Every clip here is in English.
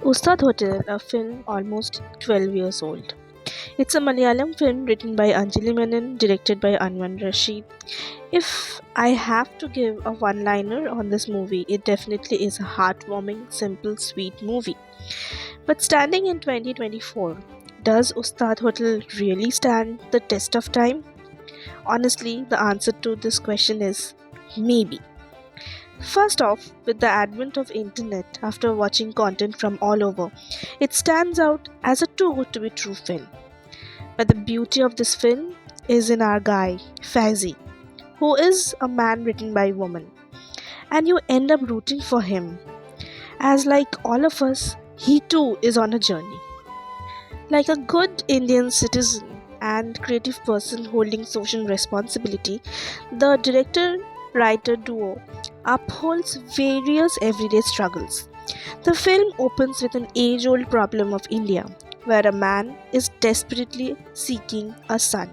Ustad Hotel, a film almost 12 years old. It's a Malayalam film written by Anjali Menon, directed by Anwan Rashid. If I have to give a one liner on this movie, it definitely is a heartwarming, simple, sweet movie. But standing in 2024, does Ustad Hotel really stand the test of time? Honestly, the answer to this question is maybe. First off, with the advent of internet after watching content from all over, it stands out as a too good to be true film. But the beauty of this film is in our guy, Faizi, who is a man written by a woman. And you end up rooting for him. As like all of us, he too is on a journey. Like a good Indian citizen and creative person holding social responsibility, the director writer duo upholds various everyday struggles. The film opens with an age old problem of India, where a man is desperately seeking a son,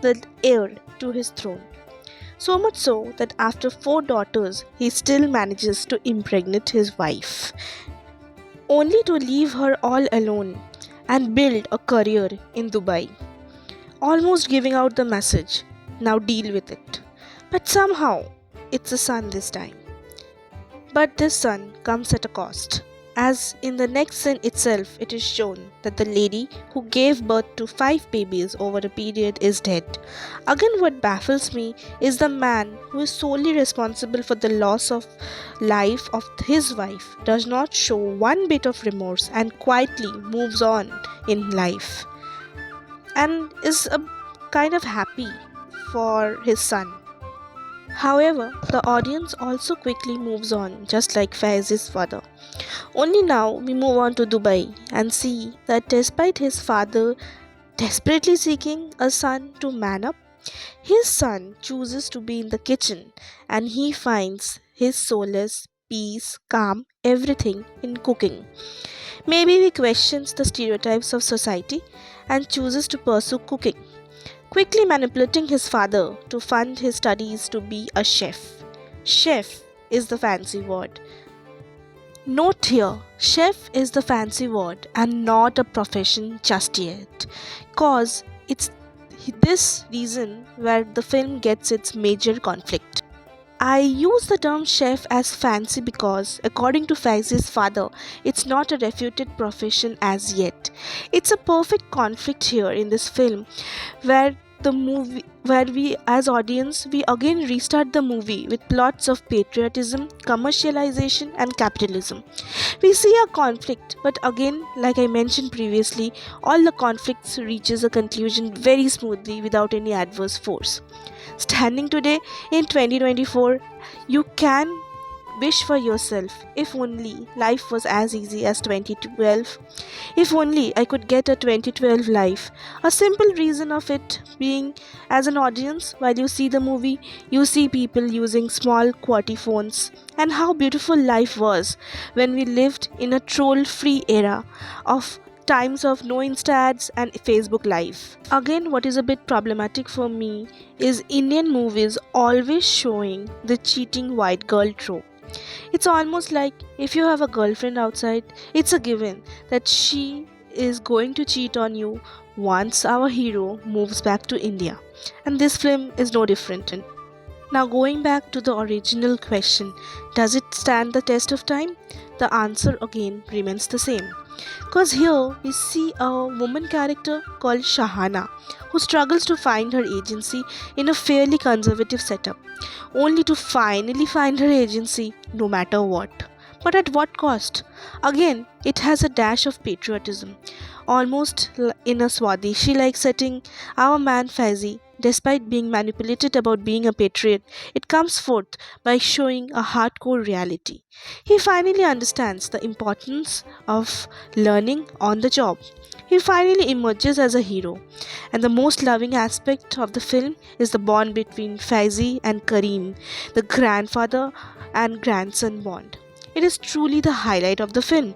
the heir to his throne. So much so that after four daughters, he still manages to impregnate his wife, only to leave her all alone and build a career in Dubai, almost giving out the message now deal with it. But somehow, it's a son this time. But this son comes at a cost. As in the next scene itself, it is shown that the lady who gave birth to five babies over a period is dead. Again, what baffles me is the man who is solely responsible for the loss of life of his wife does not show one bit of remorse and quietly moves on in life and is a kind of happy for his son. However, the audience also quickly moves on, just like Faizi's father. Only now we move on to Dubai and see that despite his father desperately seeking a son to man up, his son chooses to be in the kitchen and he finds his solace, peace, calm, everything in cooking. Maybe he questions the stereotypes of society and chooses to pursue cooking, quickly manipulating his father to fund his studies to be a chef. Chef is the fancy word. Note here, chef is the fancy word and not a profession just yet. Cause it's this reason where the film gets its major conflict. I use the term chef as fancy because, according to Faizi's father, it's not a refuted profession as yet. It's a perfect conflict here in this film where we as audience we again restart the movie with plots of patriotism, commercialization and capitalism. We see a conflict, but again, like I mentioned previously, all the conflicts reaches a conclusion very smoothly without any adverse force. Standing today in 2024, you can wish for yourself if only life was as easy as 2012. If only I could get a 2012 life. A simple reason of it being, as an audience, while you see the movie, you see people using small QWERTY phones and how beautiful life was when we lived in a troll free era of times of no Insta ads and Facebook Live. Again, what is a bit problematic for me is Indian movies always showing the cheating white girl trope. It's almost like if you have a girlfriend outside, it's a given that she is going to cheat on you once our hero moves back to India. And this film is no different. Now, going back to the original question, does it stand the test of time? The answer again remains the same. Because here we see a woman character called Shahana who struggles to find her agency in a fairly conservative setup, only to finally find her agency no matter what. But at what cost? Again, it has a dash of patriotism, almost in a Swadeshi like setting. Our man Faizi, despite being manipulated about being a patriot, it comes forth by showing a hardcore reality. He finally understands the importance of learning on the job. He finally emerges as a hero. And the most loving aspect of the film is the bond between Faizi and Kareem, the grandfather and grandson bond. It is truly the highlight of the film.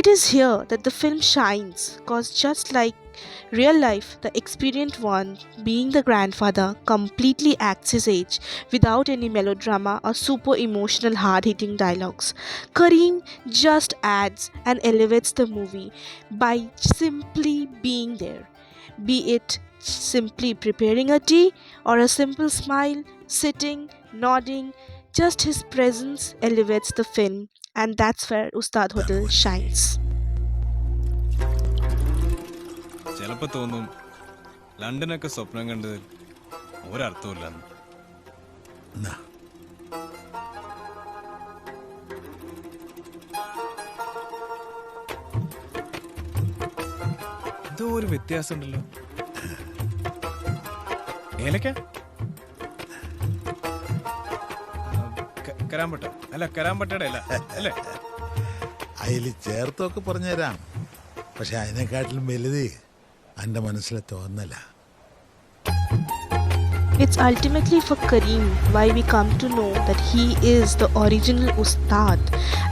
It is here that the film shines, cause just like real life, the experienced one, being the grandfather, completely acts his age without any melodrama or super emotional hard hitting dialogues. Kareem just adds and elevates the movie by simply being there, be it simply preparing a tea or a simple smile, sitting, nodding, just his presence elevates the film, and that's where Ustad Hotel shines. ചിലപ്പോൾ തോന്നും ലണ്ടനൊക്കെ സ്വപ്നം കണ്ടതിൽ ഒരർത്ഥമില്ലെന്ന്. എന്നാ എന്തോ ഒരു വ്യത്യാസം ഉണ്ടല്ലോ. ഏലക്ക കരാമ്പട്ട അല്ല, കരാമ്പട്ടയുടെ അല്ല അല്ലേ? അതിൽ ചേർത്തൊക്കെ പറഞ്ഞുതരാം. പക്ഷെ അതിനെക്കാട്ടിലും വലുത് എൻ്റെ മനസ്സിലെ തോന്നല. It's ultimately for Kareem why we come to know that he is the original Ustad,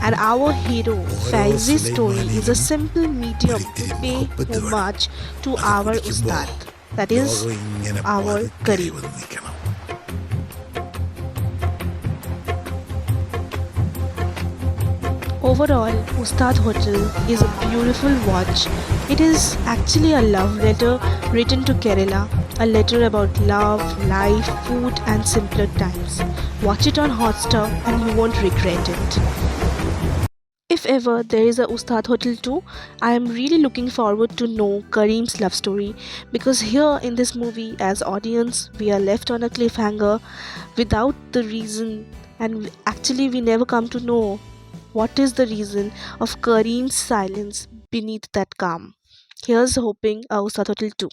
and our hero Faizi's story is a simple medium to pay homage to our Ustad, that is ഇങ്ങനെ our Kareem. നിൽക്കണം. Overall, Ustad Hotel is a beautiful watch. It is actually a love letter written to Kerala, a letter about love, life, food, and simpler times. Watch it on Hotstar and you won't regret it. If ever there is a Ustad Hotel 2, I am really looking forward to know Kareem's love story, because here in this movie, as audience, we are left on a cliffhanger without the reason, and actually we never come to know what is the reason of Kareem's silence beneath that calm. Here's hoping a Ustad Hotel 2.